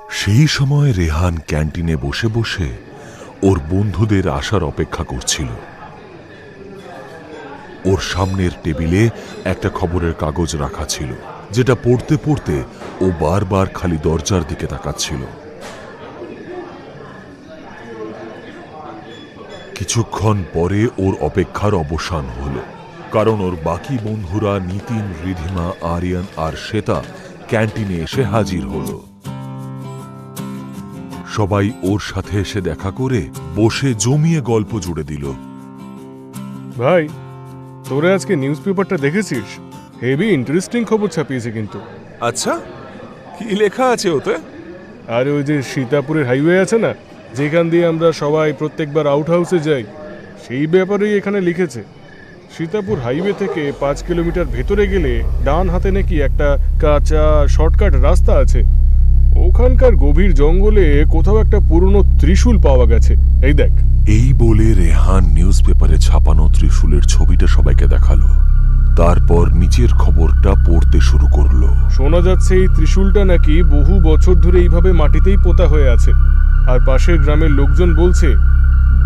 সেই সময় রেহান ক্যান্টিনে বসে বসে ওর বন্ধুদের আসার অপেক্ষা করছিল। ওর সামনের টেবিলে একটা খবরের কাগজ রাখা ছিল, যেটা পড়তে পড়তে ও বারবার খালি দরজার দিকে তাকাচ্ছিল। কিছুক্ষণ পরে ওর অপেক্ষার অবসান হলো, কারণ ওর বাকি বন্ধুরা নিতিন, রিধিমা, আরিয়ান আর শ্বেতা ক্যান্টিনে এসে হাজির হলো। সবাই ওর সাথে এসে দেখা করে বসে জমিয়ে গল্প জুড়ে দিল। ভাই, তোরা আজকে নিউজ পেপারটা দেখেছিস? হেভি ইন্টারেস্টিং খবর ছাপিয়েছে কিন্তু। আচ্ছা, কি লেখা আছে ওতে? আর ওই যে সীতাপুরের হাইওয়ে আছে না, যেখান দিয়ে আমরা সবাই প্রত্যেকবার আউট হাউসে যাই, সেই ব্যাপারেই এখানে লিখেছে। সীতাপুর হাইওয়ে থেকে 5 কিলোমিটার ভেতরে গেলে ডান হাতে নাকি একটা কাঁচা শর্টকাট রাস্তা আছে। ওখানকার গভীর জঙ্গলে কোথাও একটা পুরনো ত্রিশূল পাওয়া গেছে। এই দেখ। এই বলে রেহান নিউজ পেপারে ছাপানো ত্রিশূলের ছবিটা সবাইকে দেখালো। তারপর নিচের খবরটা পড়তে শুরু করলো। শোনা যাচ্ছে এই ত্রিশূলটা নাকি বহু বছর ধরে এইভাবে মাটিতেই পোতা হয়ে আছে। আর পাশের গ্রামের লোকজন বলছে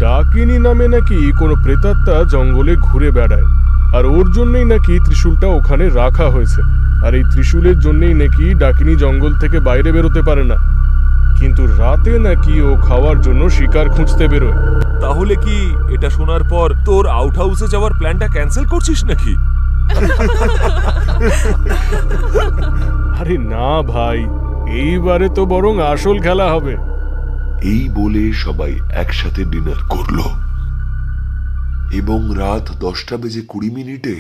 ডাকিনী নামে নাকি কোনো প্রেতাত্মা জঙ্গলে ঘুরে বেড়ায়, আর ওর জন্যই নাকি ত্রিশূলটা ওখানে রাখা হয়েছে। আর এই ত্রিশূলের জন্যই নাকি ডাকিনী জঙ্গল থেকে বাইরে বেরোতে পারে না, কিন্তু রাতে নাকি ও খাওয়ার জন্য শিকার খুঁজতে বেরোয়। তাহলে কি এটা শোনার পর তোর আউট হাউসে যাওয়ার প্ল্যানটা ক্যান্সেল করছিস নাকি? আরে না ভাই, এইবারে তো বরং আসল খেলা হবে। এই বলে সবাই একসাথে ডিনার করলো এবং রাত 10:20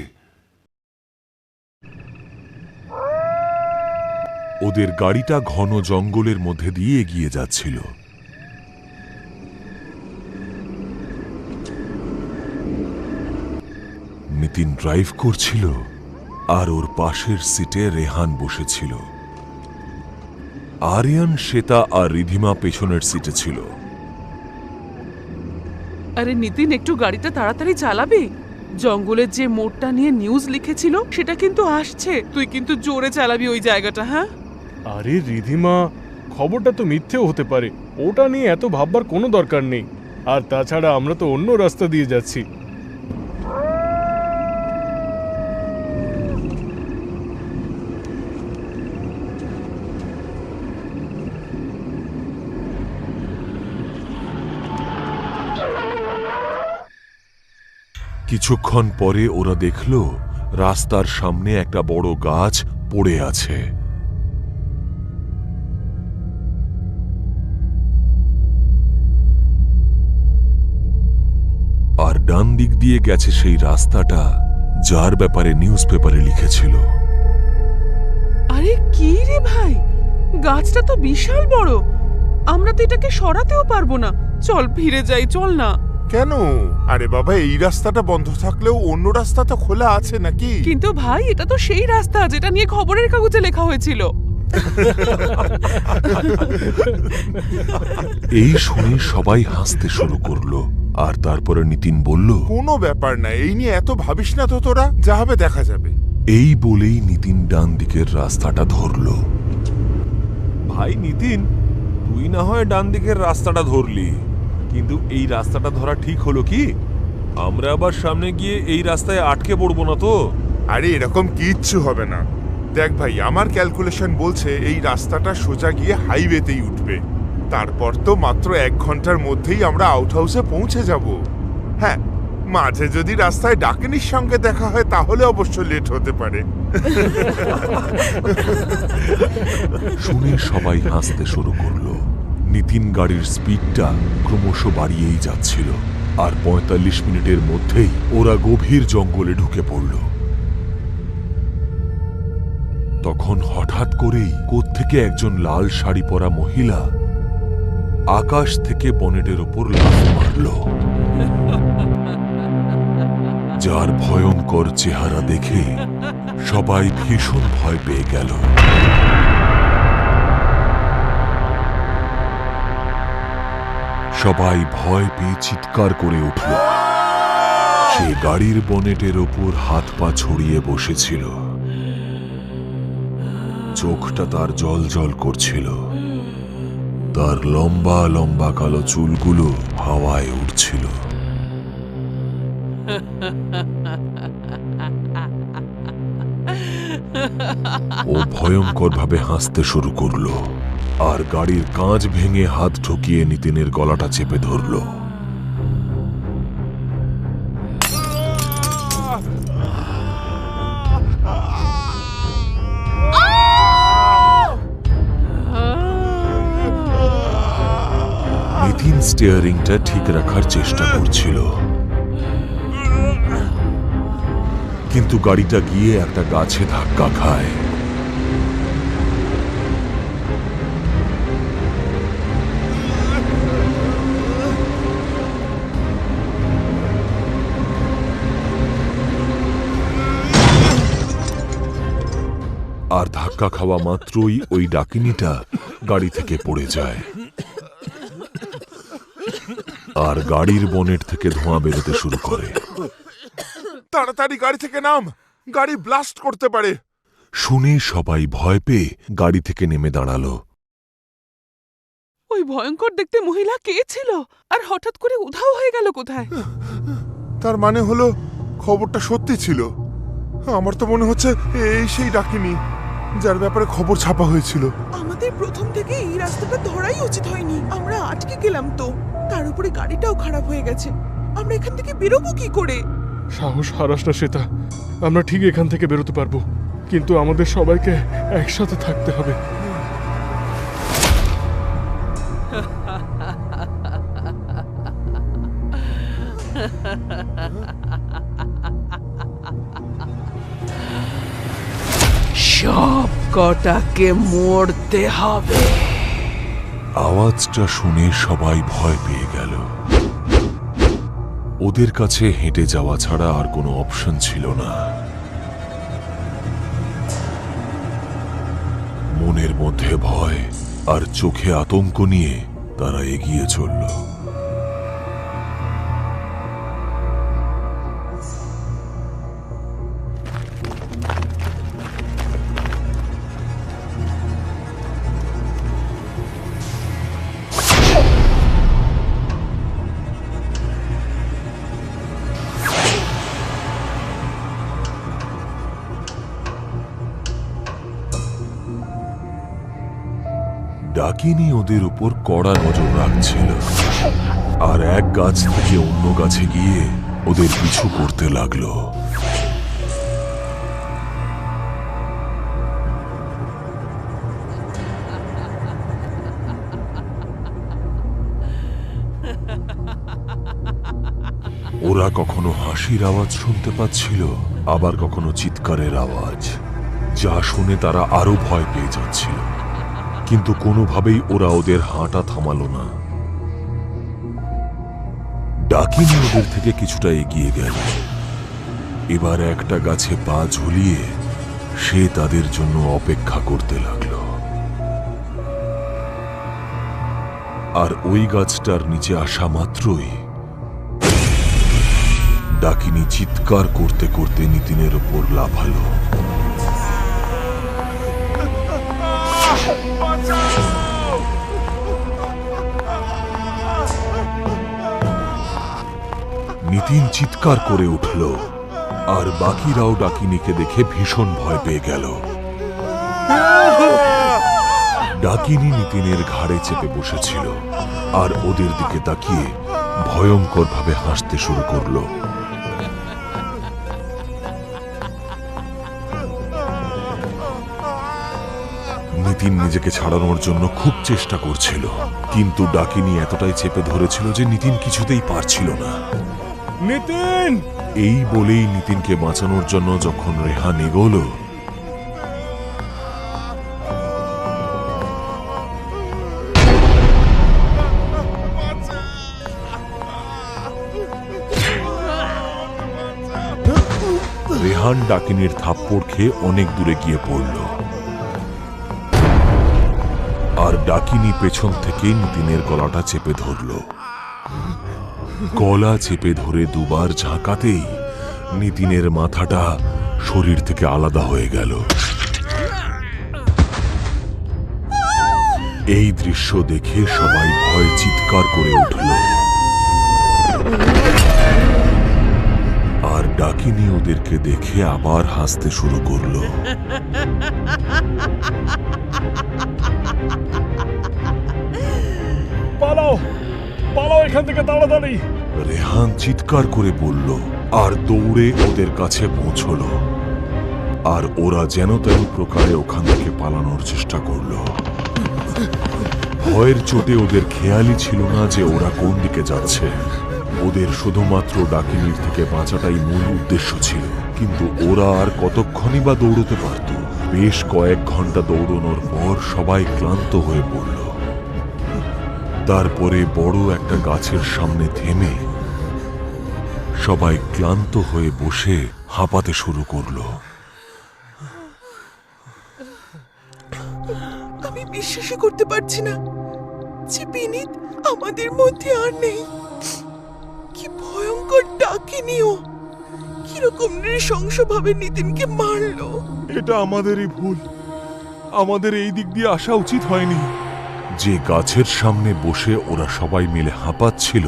ওদের গাড়িটা ঘন জঙ্গলের মধ্যে দিয়ে এগিয়ে যাচ্ছিল। নিতিন ড্রাইভ করছিল আর ওর পাশের সিটে রেহান বসেছিল। আরিয়ান, শ্বেতা আর রিধিমা পেছনের সিটে ছিল। আরে নিতিন, একটু গাড়িটা তাড়াতাড়ি চালাবি। জঙ্গলের যে মোড়টা নিয়ে নিউজ লিখেছিল সেটা কিন্তু আসছে, তুই কিন্তু জোরে চালাবি ওই জায়গাটা। হ্যাঁ আরে রিধিমা, খবরটা তো মিথ্যেও হতে পারে, ওটা নিয়ে এত ভাববার কোনো দরকার নেই। আর তাছাড়া আমরা তো অন্য রাস্তা দিয়ে যাচ্ছি। কিছুক্ষণ পরে ওরা দেখল রাস্তার সামনে একটা বড় গাছ পড়ে আছে। আর ডান দিক দিয়ে গেছে সেই রাস্তাটা যার ব্যাপারে নিউজ পেপারে লিখেছিল। আরে কি রে ভাই, গাছটা তো বিশাল বড়, আমরা তো এটাকে সরাতেও পারবো না। চল ফিরে যাই, চল না। কেন? আরে বাবা, এই রাস্তাটা বন্ধ থাকলেও অন্য রাস্তা তো খোলা আছে নাকি? কিন্তু ভাই, এটা তো সেই রাস্তা যেটা নিয়ে খবরের কাগজে লেখা হয়েছিল। এই শুনে সবাই হাসতে শুরু করলো। আর তারপরে নিতিন বলল, কোনো ব্যাপার না, এই নিয়ে এত ভাবিস না তো তোরা, যা হবে দেখা যাবে। এই বলেই নিতিন ডান দিকের রাস্তাটা ধরল। ভাই নিতিন, তুই না হয় ডান দিকের রাস্তাটা ধরলি, কিন্তু এই রাস্তাটা ধরা ঠিক হলো কি? আমরা আবার সামনে গিয়ে এই রাস্তায় আটকে পড়বো না তো? আরে এরকম কিচ্ছু হবে না। দেখ ভাই, আমার ক্যালকুলেশন বলছে এই রাস্তাটা সোজা গিয়ে হাইওয়েতেই উঠবে। তারপর তো মাত্র 1 ঘন্টার মধ্যেই আমরা আউট হাউসে পৌঁছে যাব। হ্যাঁ, মাঝে যদি রাস্তায় ডাকিনীর সঙ্গে দেখা হয় তাহলে অবশ্য লেট হতে পারে। শুনে সবাই হাসতে শুরু করলো। নিতিন গাড়ির স্পিডটা ক্রমশ বাড়িয়েই যাচ্ছিল, আর 45 মিনিটের মধ্যেই ওরা গভীর জঙ্গলে ঢুকে পড়ল। তখন হঠাৎ করেই কোত্থেকে একজন লাল শাড়ি পরা মহিলা আকাশ থেকে বনেটের ওপর লাফ মারল, যার ভয়ঙ্কর চেহারা দেখে সবাই ভীষণ ভয় পেয়ে গেল। সবাই ভয় পেয়ে চিৎকার করে উঠল। সে গাড়ির বনেটের ওপর হাত পা ছড়িয়ে বসেছিল, চোখটা তার জল জল করছিল। তার লম্বা লম্বা কালো চুলগুলো হাওয়ায় উড়ছিল। ও ভয়ঙ্করভাবে হাসতে শুরু করলো আর গাড়ির কাঁচ ভেঙে হাত ঢুকিয়ে নিতিনের গলাটা চেপে ধরল। নিতিন স্টিয়ারিংটা ঠিক রাখার চেষ্টা করছিল, কিন্তু গাড়িটা গিয়ে একটা গাছে ধাক্কা খায়। আর ধাক্কা খাওয়া মাত্রই ওই ডাকিনীটা গাড়ি থেকে পড়ে যায় আর গাড়ির বনেট থেকে ধোঁয়া বেরোতে শুরু করে। তাড়াতাড়ি গাড়ি থেকে নাম, গাড়ি ব্লাস্ট করতে পারে। শুনে সবাই ভয় পেয়ে গাড়ি থেকে নেমে দাঁড়ালো। ওই ভয়ঙ্কর দেখতে মহিলা কে ছিল আর হঠাৎ করে উধাও হয়ে গেল কোথায়? তার মানে হলো খবরটা সত্যি ছিল। আমার তো মনে হচ্ছে এই সেই ডাকিনী যার ব্যাপারে খবর ছাপা হয়েছিল। আমাদের প্রথম থেকে এই রাস্তাটা ধরাই উচিত হয়নি। আমরা আটকে গেলাম তো, তার উপরে গাড়িটাও খারাপ হয়ে গেছে। আমরা এখান থেকে বেরোবো কি করে? সাহস হারাস না শ্বেতা, আমরা ঠিক এখান থেকে বেরোতে পারবো, কিন্তু আমাদের সবাইকে একসাথে থাকতে হবে। সব কটাকে মরতে হবে। আওয়াজটা শুনে সবাই ভয় পেয়ে গেল। ওদের কাছে হেঁটে যাওয়া ছাড়া আর কোনো অপশন ছিল না। মনের মধ্যে ভয় আর চোখে আতঙ্ক নিয়ে তারা এগিয়ে চলল। ডাকিনী ওদের উপর কড়া নজর রাখছিল আর এক গাছ থেকে অন্য গাছে গিয়ে ওদের পিছু করতে লাগলো। ওরা কখনো হাসির আওয়াজ শুনতে পাচ্ছিল, আবার কখনো চিৎকারের আওয়াজ, যা শুনে তারা আরো ভয় পেয়ে যাচ্ছিল। কিন্তু কোনোভাবেই ওরা ওদের হাঁটা থামালো না। ডাকিনী ওদের থেকে কিছুটা এগিয়ে গেল। এবার একটা গাছে পা ঝুলিয়ে সে তাদের জন্য অপেক্ষা করতে লাগলো। আর ওই গাছটার নিচে আসা মাত্রই ডাকিনী চিৎকার করতে করতে নিতিনের ওপর লাফালো। নিতিন চিৎকার করে উঠল আর বাকিরাও ডাকিনীকে দেখে ভীষণ ভয় পেয়ে গেল। ডাকিনী নিতিনের ঘাড়ে চেপে বসেছিল আর ওদের দিকে তাকিয়ে ভয়ঙ্করভাবে হাসতে শুরু করলো। নিতিন নিজেকে ছাড়ানোর জন্য খুব চেষ্টা করছিল, কিন্তু ডাকিনী এতটাই চেপে ধরেছিল যে নিতিন কিছুতেই পারছিল না। নিতিন! এই বলেই নিতিনকে বাঁচানোর জন্য যখন রেহান এগোলো, রেহান ডাকিনীর থাপ্পড় খেয়ে অনেক দূরে গিয়ে পড়ল আর ডাকিনী পেছন থেকে নিতিনের গলাটা চেপে ধরল। গলা চেপে ধরে দুবার ঝাঁকাতেই নিতিনের মাথাটা শরীর থেকে আলাদা হয়ে গেল। এই দৃশ্য দেখে সবাই ভয়ে চিৎকার করে উঠল। আর ডাকিনী ওদেরকে দেখে আবার হাসতে শুরু করলো। পালাও পালাও এখান থেকে তাড়াতাড়ি! রেহান চিৎকার করে বলল আর দৌড়ে ওদের কাছে পৌঁছল। আর ওরা যেন তেন প্রকারে ওখান থেকে পালানোর চেষ্টা করল। ভয়ের চোটে ওদের খেয়ালই ছিল না যে ওরা কোন দিকে যাচ্ছে। ওদের শুধুমাত্র ডাকিনীর থেকে বাঁচাটাই মূল উদ্দেশ্য ছিল। কিন্তু ওরা আর কতক্ষণই বা দৌড়তে পারত? বেশ কয়েক ঘন্টা দৌড়ানোর পর সবাই ক্লান্ত হয়ে পড়ল। তারপরে বড় একটা গাছের সামনে থেমে সবাই ক্লান্ত হয়ে বসে হাঁপাতে শুরু করলো। আমি বিশ্বাসই করতে পারছি না যে বিনীত আমাদের মধ্যে আর নেই। কি ভয়ঙ্কর ডাকিনিও! কিরকম নৃশংসভাবে নিতিনকে মারলো! এটা আমাদেরই ভুল। আমাদের এই দিক দিয়ে আসা উচিত হয়নি। যে গাছের সামনে বসে ওরা সবাই মিলে হাঁপাচ্ছিল,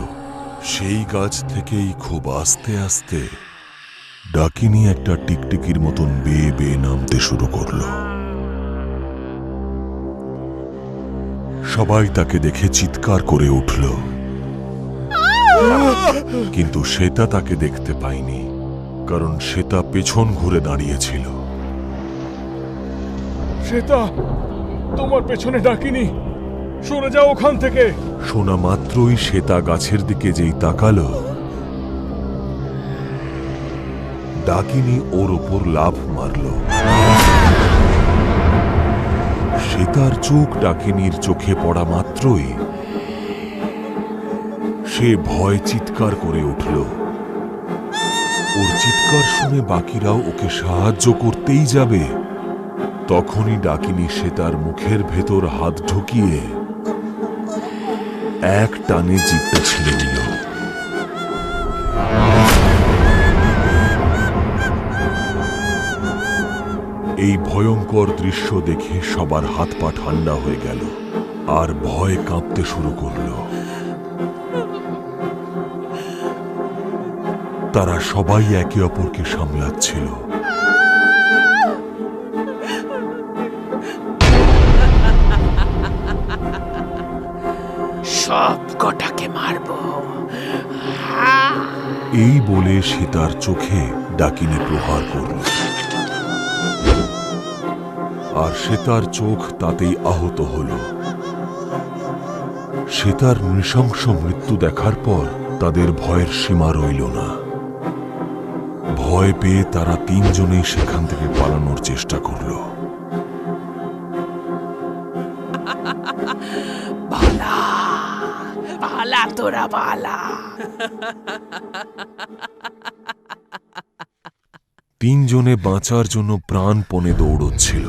সেই গাছ থেকেই খুব আস্তে আস্তে ডাকিনী একটা টিকটিকির মতন বেয়ে বেয়ে নামতে শুরু করলো। সবাই তাকে দেখে চিৎকার করে উঠল, কিন্তু শ্বেতা তাকে দেখতে পায়নি, কারণ শ্বেতা পেছন ঘুরে দাঁড়িয়েছিল। শ্বেতা, তোমার পেছনে ডাকিনি, সরে যাও ওখান থেকে! শোনা মাত্রই শ্বেতা গাছের দিকে যেই তাকালো, ডাকিনী ওর ওপর লাফ মারল। শ্বেতার চোখ ডাকিনীর চোখে পড়া মাত্রই সে ভয় চিৎকার করে উঠল। ওর চিৎকার শুনে বাকিরাও ওকে সাহায্য করতেই যাবে, তখনই ডাকিনী শ্বেতার মুখের ভেতর হাত ঢুকিয়ে এক টানে জিভটা ছিঁড়ে নিল। এই ভয়ঙ্কর দৃশ্য দেখে সবার হাত পা ঠান্ডা হয়ে গেল আর ভয় কাঁপতে শুরু করল। তারা সবাই একে অপরকে সামলাচ্ছিল। সব কটাকে মারবো। এই বলে সে তার চোখে ডাকিনী প্রহার করল, আর সে তার চোখ তাতেই আহত হল। সে তার নৃশংস মৃত্যু দেখার পর তাদের ভয়ের সীমা রইল না। ভয় পেয়ে তারা তিনজনেই সেখান থেকে পালানোর চেষ্টা করল। পালা পালা তোরা পালা! তিনজনে বাঁচার জন্য প্রাণপণে দৌড়চ্ছিল,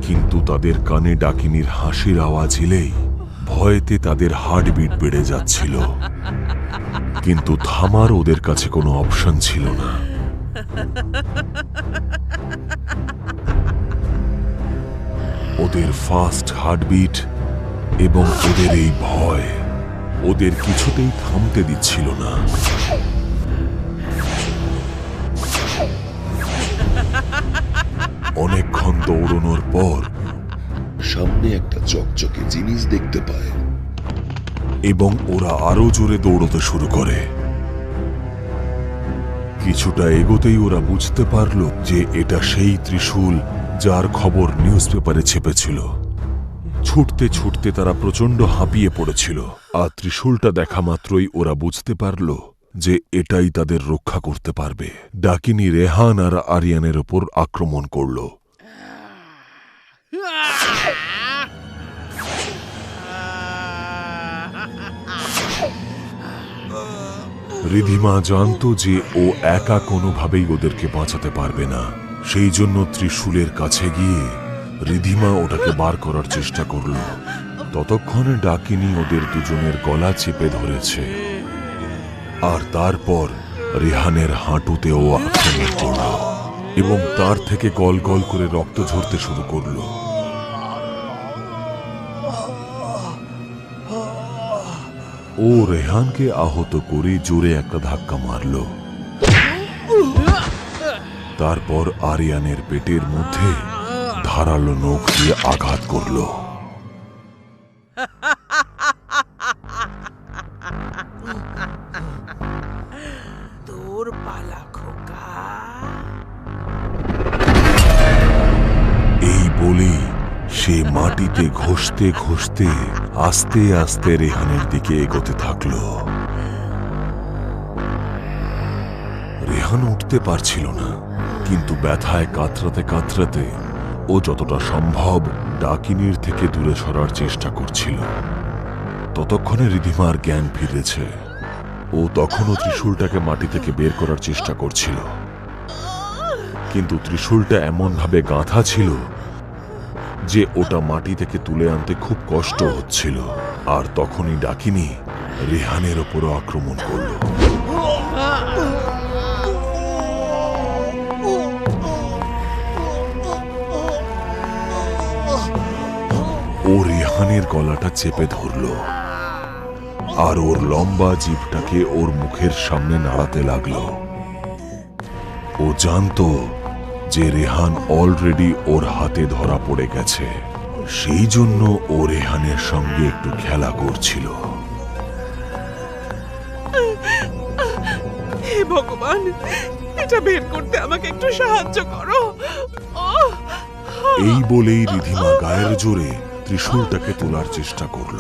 কিন্তু তাদের কানে ডাকিনীর হাসির আওয়াজ এলেই ভয়েতে তাদের হার্টবিট বেড়ে যাচ্ছিল। কিন্তু থামার ওদের কাছে কোনো অপশন ছিল না। ওদের ফাস্ট হার্টবিট এবং ওদের এই ভয় ওদের কিছুতেই থামতে দিচ্ছিল না। অনেকক্ষণ দৌড়ানোর পর সামনে একটা চকচকে জিনিস দেখতে পায় এবং ওরা আরো জোরে দৌড়তে শুরু করে। কিছুটা এগোতেই ওরা বুঝতে পারল যে এটা সেই ত্রিশূল যার খবর নিউজ পেপারে ছেপেছিল। ছুটতে ছুটতে তারা প্রচন্ড হাঁপিয়ে পড়েছিল, আর ত্রিশূলটা দেখা মাত্রই ওরা বুঝতে পারল যে এটাই তাদের রক্ষা করতে পারবে। ডাকিনী রেহান আর আরিয়ানের ওপর আক্রমণ করল। রিধিমা জানত যে ও একা কোনোভাবেই ওদেরকে বাঁচাতে পারবে না, সেই জন্য ত্রিশূলের কাছে গিয়ে রিধিমা ওটাকে বার করার চেষ্টা করল। ততক্ষণে ডাকিনী ওদের দুজনের গলা চেপে ধরেছে, আর তারপর রেহানের হাঁটুতেও আক্রমণ করল। এবং তার থেকে গল গল করে রক্ত ঝরতে শুরু করলো। ও রেহানকে আহত করে জোরে একটা ধাক্কা মারল। তারপর আরিয়ানের পেটের মধ্যে ধারালো নখ দিয়ে আঘাত করল। তোর পালা খোকা। এই বলেই সে মাটিতে ঘষতে ঘষতে আস্তে আস্তে রেহানের দিকে এগোতে থাকল। রেহান উঠতে পারছিল না, কিন্তু ব্যথায় কাতরাতে কাতরাতে ও যতটা সম্ভব ডাকিনীর থেকে দূরে সরার চেষ্টা করছিল। ততক্ষণে রিধিমার জ্ঞান ফিরেছে। ও তখনও ত্রিশূলটাকে মাটি থেকে বের করার চেষ্টা করছিল, কিন্তু ত্রিশূলটা এমনভাবে গাঁথা ছিল যে ওটা মাটি থেকে তুলে আনতে খুব কষ্ট হচ্ছিল। আর তখনই ডাকিনী রেহানের ওপরও আক্রমণ করল। ও রেহানের গলাটা চেপে ধরল আর ওর লম্বা জিভটাকে ওর মুখের সামনে নাড়াতে লাগলো। ও জানতো যে রেহান অলরেডি ওর হাতে ধরা পড়ে গেছে, সেই জন্য ও রেহানের সঙ্গে একটু খেলা করছিল। হে ভগবান, এটা বের করতে আমাকে একটু সাহায্য করো। এই বলেই রিধিমা গায়ের জোরে ত্রিশূলটাকে তোলার চেষ্টা করল।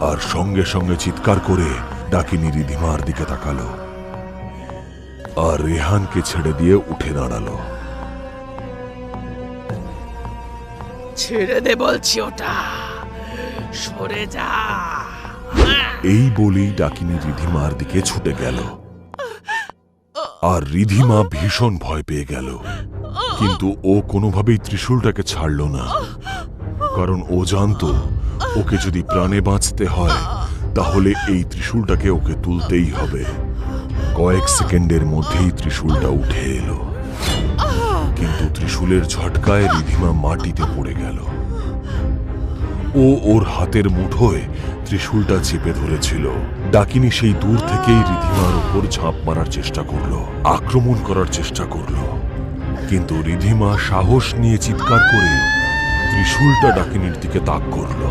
আর সঙ্গে সঙ্গে চিৎকার করে ডাকিনী রিধিমার দিকে তাকালো আর রেহানকে ছেড়ে দিয়ে উঠে দাঁড়ালো। ছেড়ে দে বলছি, ওটা সরে যা। এই বলেই ডাকিনী রিধিমার দিকে ছুটে গেল। আর রিধিমা ভীষণ ভয় পেয়ে গেল, কিন্তু ও কোনোভাবেই ত্রিশূলটাকে ছাড়ল না, কারণ ও জানতো ওকে যদি প্রাণে বাঁচতে হয় তাহলে এই ত্রিশূলটাকে ওকে তুলতেই হবে। কয়েক সেকেন্ডের মধ্যেই ত্রিশূলটা উঠে এলো, কিন্তু ত্রিশূলের ঝটকায় রিধিমা মাটিতে পড়ে গেল। ও ওর হাতের মুঠোয় ত্রিশূলটা চেপে ধরেছিল। ডাকিনী সেই দূর থেকেই রিধিমার উপর ঝাঁপ মারার চেষ্টা করলো, আক্রমণ করার চেষ্টা করলো, কিন্তু রিধিমা সাহস নিয়ে চিৎকার করে ত্রিশূলটা ডাকিনীর দিকে তাক করল।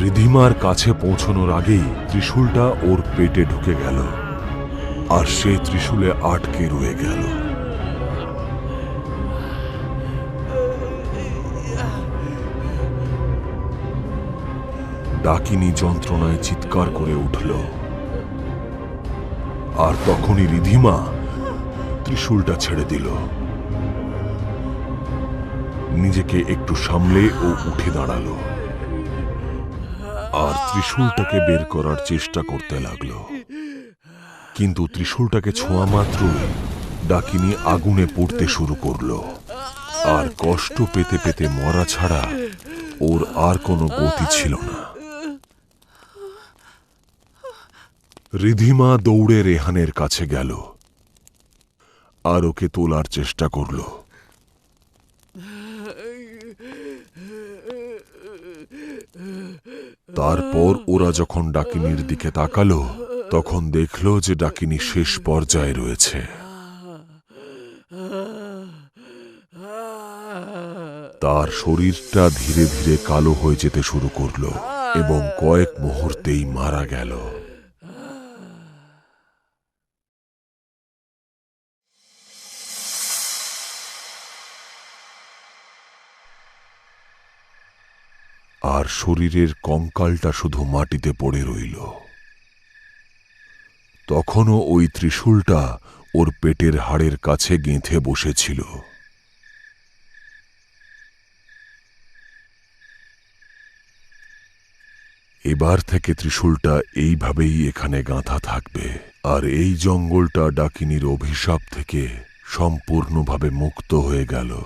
রিধিমার কাছে পৌঁছানোর আগেই ত্রিশূলটা ওর পেটে ঢুকে গেল আর সে ত্রিশূলে আটকে রয়ে গেল। ডাকিনী যন্ত্রণায় চিৎকার করে উঠল। আর তখনই রিধিমা ত্রিশূলটা ছেড়ে দিল। নিজেকে একটু সামলে ও উঠে দাঁড়ালো আর ত্রিশূলটাকে বের করার চেষ্টা করতে লাগলো, কিন্তু ত্রিশূলটাকে ছোঁয়া মাত্রই ডাকিনী আগুনে পড়তে শুরু করলো। আর কষ্ট পেতে পেতে মরা ছাড়া ওর আর কোনো গতি ছিল না। রিধিমা দৌড়ে রেহানের কাছে গেল আর ওকে তোলার চেষ্টা করল। তারপর ওরা যখন ডাকিনীর দিকে তাকালো তখন দেখলো যে ডাকিনী শেষ পর্যায়ে রয়েছে। তার শরীরটা ধীরে ধীরে কালো হয়ে যেতে শুরু করলো এবং কয়েক মুহূর্তেই মারা গেল। আর শরীরের কঙ্কালটা শুধু মাটিতে পড়ে রইল। তখনও ওই ত্রিশূলটা ওর পেটের হাড়ের কাছে গেঁথে বসেছিল। এবার থেকে ত্রিশূলটা এইভাবেই এখানে গাঁথা থাকবে, আর এই জঙ্গলটা ডাকিনীর অভিশাপ থেকে সম্পূর্ণভাবে মুক্ত হয়ে গেল।